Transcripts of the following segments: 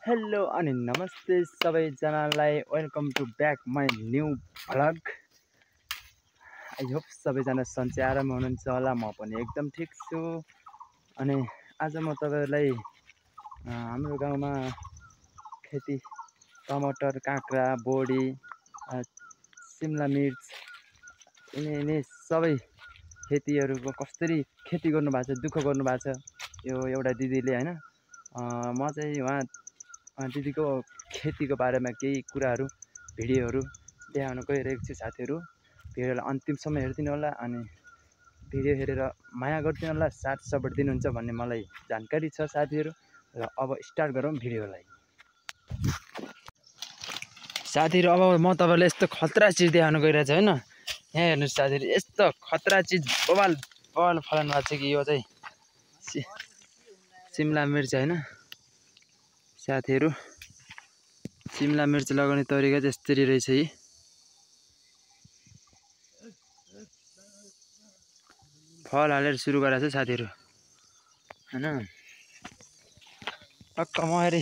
Hello अनि नमस्ते सबैजनालाई welcome to back my new vlog. I hope सबैजना सन्चै आराम हुनुहुन्छ होला। म पनि एकदम ठिक छु। अनि आज म तपाईहरुलाई हाम्रो गाउँमा खेती टमाटर, काँक्रा, बोडी, सिमला मिर्च यिनी सबै खेतीहरुको कसरी खेती गर्नु भएको छ, दुःख गर्नु भएको छ यो एउटा दिदीले हैन। म चाहिँ उहाँ दिदीको खेतीको बारेमा केही कुराहरू भिडियोहरू देखाउन गइरहेको छु साथीहरू। भिडियोलाई अन्तिमसम्म हेरिदिनु होला अनि भिडियो हेरेर माया गरिदिनु होला, साथ सपोर्ट दिनुहुन्छ भन्ने मलाई जानकारी छ साथीहरू। र अब स्टार्ट गरौँ भिडियोलाई। साथीहरू अब म तपाईहरुलाई यस्तो खतरा चिज देखाउन गइरहेको छु हैन। यहाँ हेर्नुस् साथीहरू, यस्तो खतरा चिज बवाल फलाउनु भएको छ कि यो चाहिँ सिमला मिर्च हैन। साथीहरू सिमला मिर्च लगाउने तरिका चाहिँ यस्तरी रहेछ। है फल हालेर सुरु गरेको छ साथीहरू हैन। टक्क महेरी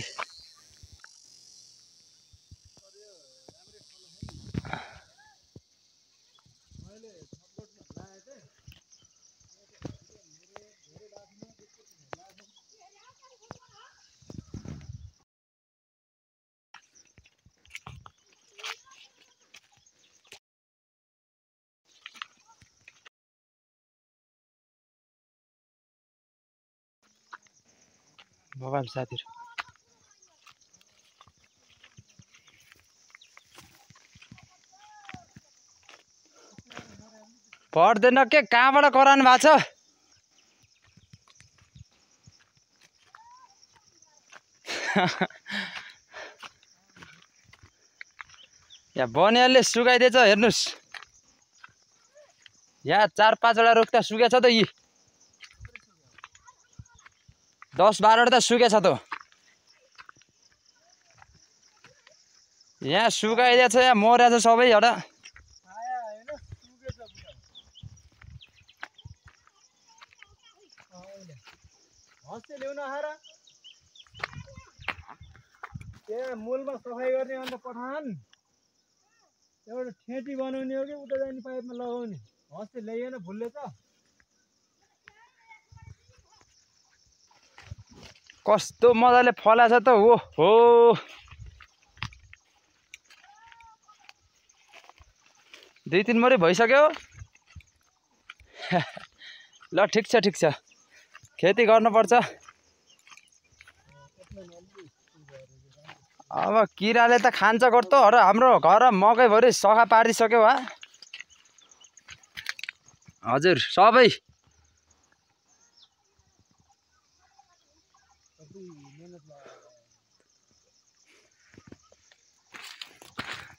बवाल साथीहरू। पढ्दैन के, कहाँबाट कराउनु भएको छ? यहाँ बनियाले सुकाइदिएछ हेर्नुस्। यहाँ 4-5 वटा रुख सुकेछ त। यी 10-12 वटा त सुकेछ त। यहाँ सुकाइदिएछ, यहाँ मरेछ सबै हटा। मूलमा सफाई गर्ने अन्त पठान एउटा ठेटी बनाउने हो कि उता जाने पाइपमा लगाउने। हस्ते ल्याइएन भुलले त कस्तो मजाले फलाछ त। हो 2-3 मरे भइसक्यो। ल ठिक छ खेती गर्नुपर्छ। अब किराले त खान्छ गर्तो। र हाम्रो घर मकैभरि सखा पारिसक्यो। हजुर सबै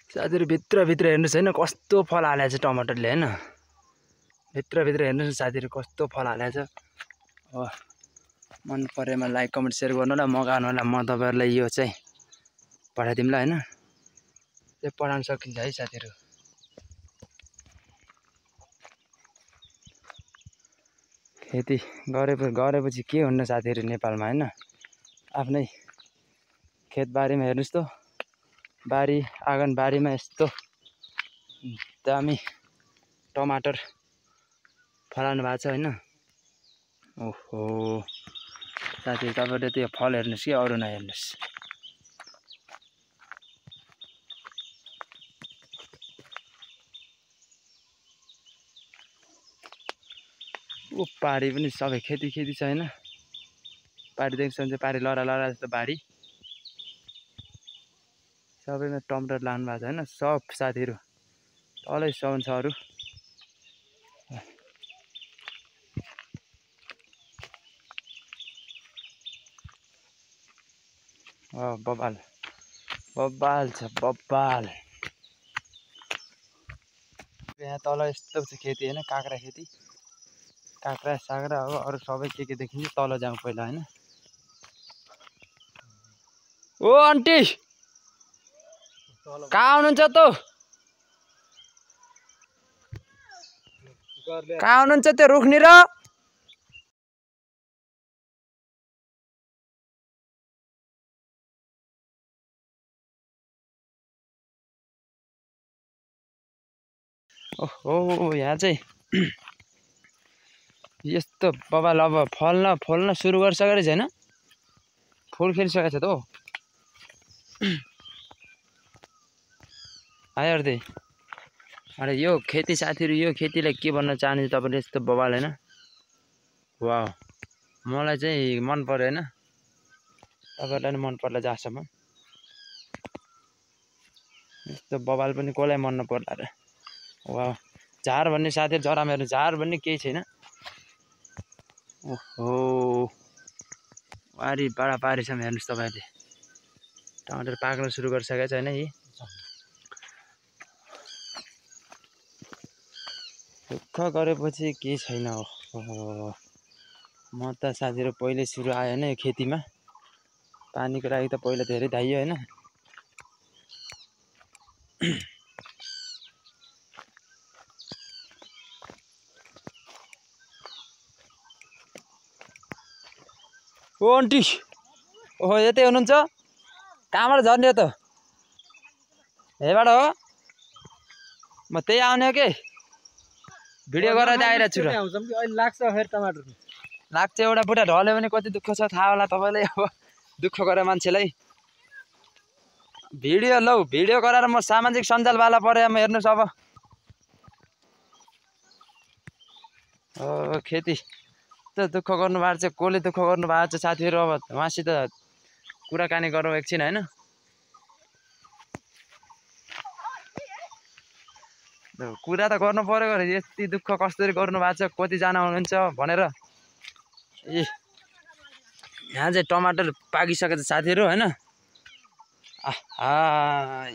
साथीहरू भित्र हेर्नुहोस् हैन, कस्तो फल हालेको छ टमाटरले हैन। भित्र हेर्नुहोस् साथीहरू, कस्तो फल हालेको छ। अब मन परेमा लाइक कमेन्ट सेयर गर्नु होला, मगाउनु होला। म तपाईहरुलाई यो चाहिँ पठाइदिउँला हैन। त्यो पठाउन सकिन्छ है साथीहरू। खेती गरेपछि के हुन्न साथीहरू नेपालमा हैन। आफ्नै खेतबारीमा हेर्नुस् त, बारी आँगनबारीमा यस्तो दामी टमाटर फलाउनु भएको छ हैन। ओहो साथीहरू, तपाईहरुले त्यो फल हेर्नुस् कि अरू नहेर्नुस्। पारी पनि सबै खेती छ हैन। पारी देख्नुहुन्छ, पारी लरा जस्तो बारी सबैमा टमाटर लानु भएको छ हैन। सब साथीहरू तलै साउन छ अरू। बब्बाल छ बब्बाल। यहाँ तल यस्तो छ खेती हैन, काँक्रा खेती, काँक्रा साक्रा हो। अरू सबै के देखिन्छ तल जाउँ पहिला हैन। ओ आन्टी कहाँ हुनुहुन्छ त? कहाँ हुनुहुन्छ त्यो रुखनिर? ओहो यहाँ चाहिँ यस्तो बबाल अब फल्न सुरु गरिसकेको छैन फुल खेलिसकेको छ त हो आयो अर्दै अरे यो खेती साथीहरु यो खेतीलाई के भन्न चाहनुहुन्छ तपाईले यस्तो बबाल हैन वाउ मलाई चाहिँ मन पर्यो हैन तपाईहरुलाई नि मन पर्ला जहाँसम्म यस्तो बबाल पनि कसलाई मन नपर्ला र वाउ झार भन्ने साथीहरु जरामा हेर्नु झार भन्ने केही छैन ओहो वारी पारा पारीसम्म हेर्नुस् तपाईहरुले टमाटर पाक्न सुरु गरिसकेको छ हैन यी दुःख गरेपछि के छैन हो म त साथीहरु पहिले सुरु आए हैन यो खेतीमा पानीको लागि त पहिला धेरै धाइयो हैन ओ आन्टी ओहो यतै हुनुहुन्छ कहाँबाट झर्ने हो त यहीबाट हो म त्यही आउने हो के भिडियो गराउँदै आइरहेको छु र अहिले लाग्छ फेरि टमाटर लाग्छ एउटा बुढा ढल्यो भने कति दुःख छ थाहा होला तपाईलाई अब दुःख गरे मान्छेलाई भिडियो गराएर म सामाजिक सञ्जालवाला परे म हेर्नुस् अब खेती त दुःख गर्नु भएको छ कसले दुःख गर्नु भएको छ साथीहरु अब उहाँसित कुराकानी गरौँ एकछिन हैन कुरा त गर्नु पर्यो गरे यति दुःख कसरी गर्नु भएको छ कति जना हुनुहुन्छ भनेर ए यहाँ चाहिँ टमाटर पाकिसकेको छ साथीहरु हैन आहा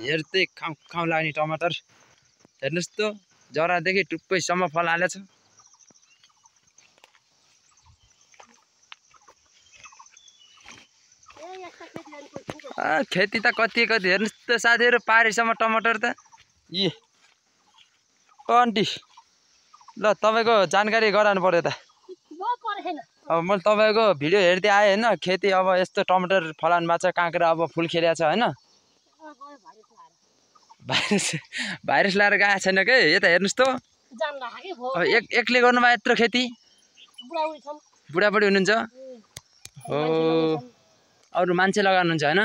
हेर्दै खाउ लाग्ने टमाटर हेर्नुस् त जरादेखि टुप्पैसम्म फल हालेछ खेती त कति हेर्नुस् त साथीहरु पारीसम्म टमाटर त ए आन्टी ल तपाईको जानकारी गराउनु पर्यो त अब मैले तपाईको भिडियो हेर्दै आए हैन खेती अब यस्तो टमाटर फलाउनु भएको छ काँक्रा अब फुल खेलेको छ हैन भाइरस लाएर गएको छैन के यता हेर्नुस् त एकले गर्नुभयो यत्रो खेती बुढाबुढी हुनुहुन्छ हो अरु मान्छे लगाउनुहुन्छ हैन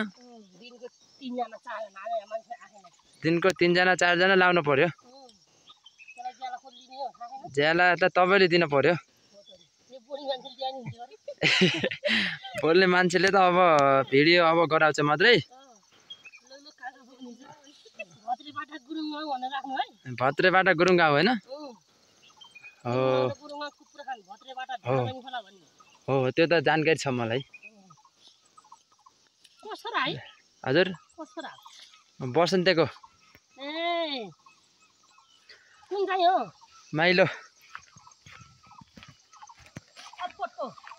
दिनको 3 जना 4 जना लाउनु पर्यो ज्याला त तपाईले दिन पर्यो बोल्ने मान्छेले त अब भिडियो अब गराउँछ मात्रै भत्रेबाट गुरुङ गाउँ हैन हो त्यो त जानकारी छ मलाई हजुर बसन्तेको माइलो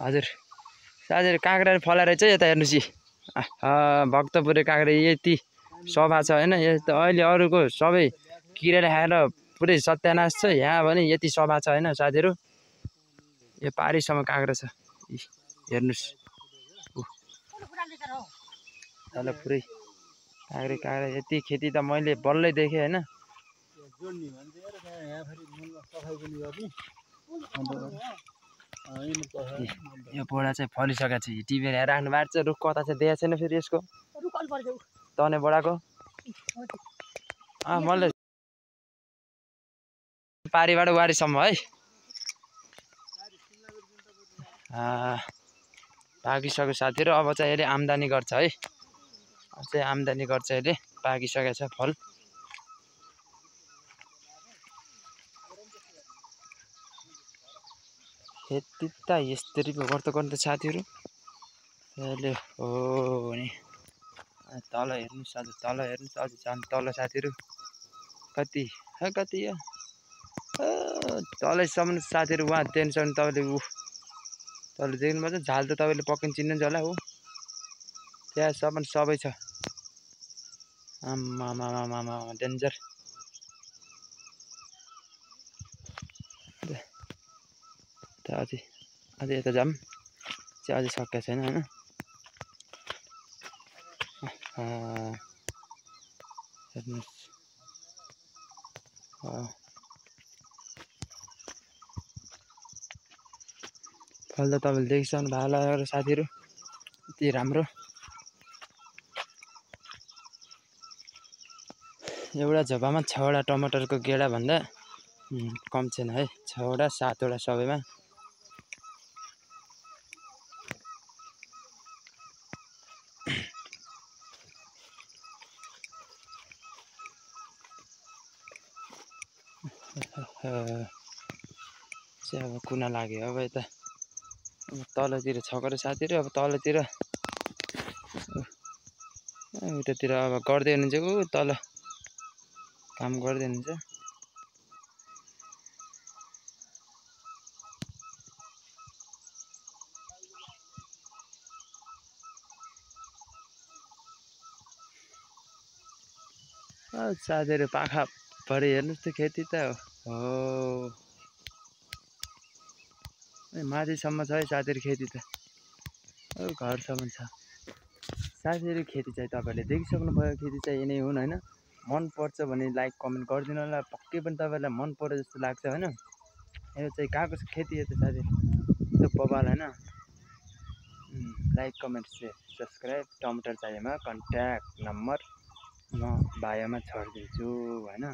हजुर साथीहरु काँक्रा फलाएर चाहिँ यता हेर्नुस् भक्तपुरे काँक्रा यति सभा छ हैन यस्तो अहिले अरुको सबै किराले खाएर पुरै सत्यानाश छ यहाँ भने यति सभा छ हैन साथीहरु यो पारीसम्म काँक्रा छ हेर्नुस् ल पुरै काँक्रा यति खेती त मैले बल्लै देखे हैन यो बोडा चाहिँ फलिसकेको छ टिपेर यहाँ राख्नु भएको छ रुख कता चाहिँ देखाएको छैन फेरि यसको तने बोडाको मैले पारीबाट वारीसम्म है पाकिसक्यो साथीहरु अब चाहिँ यसले आम्दानी गर्छ है चाहिँ आम्दानी गर्छ यसले पाकिसकेको छ फल खेती त यसरी पो गर्छ साथीहरु यसले हो नि तल हेर्नुस् अझ तल हेर्नुस् अझ झन् तल साथीहरु कति यो तलैसम्म साथीहरु वहाँ टेन्सन तपाईले तल देख्नुभयो झाल त तपाईले पक्कै चिन्नुहुन्छ होला हो त्यहाँसम्म सबै छ आम्मामामामा डेन्जर अझै यता जाम चाहिँ अझै सकेको छैन हैन हेर्नुस् फल त तपाईँले देखिसक्नु भएको होला साथीहरू, यति राम्रो। एउटा झोपामा 6वटा टमाटरको गेडा भन्दा कम छैन है, 6वटा 7वटा सबैमा। चाहिँ अब कुना लाग्यो अब यता तलतिर छक्कर साथीहरू। अब तलतिर उतातिर अब गर्दै हुनुहुन्छ, ऊ तल काम गर्दै हुनुहुन्छ। साथीहरू पाखा भरे हेर्नुहोस् त खेती त हो माथिसम्म छ है साथीहरू खेती त, घरसम्म छ साथीहरू। खेती चाहिँ तपाईँहरूले देखिसक्नु भयो, खेती चाहिँ यिनै हुन् होइन। मन पर्छ भने लाइक कमेन्ट गरिदिनु होला, पक्कै पनि तपाईँहरूलाई मन पर्यो जस्तो लाग्छ होइन। यो चाहिँ कहाँको खेती हो त साथीहरू, त्यो बबाल होइन। Like comment share subscribe. टमाटर चाहिएमा कन्ट्याक्ट नम्बर म बायोमा छोडिदिन्छु होइन।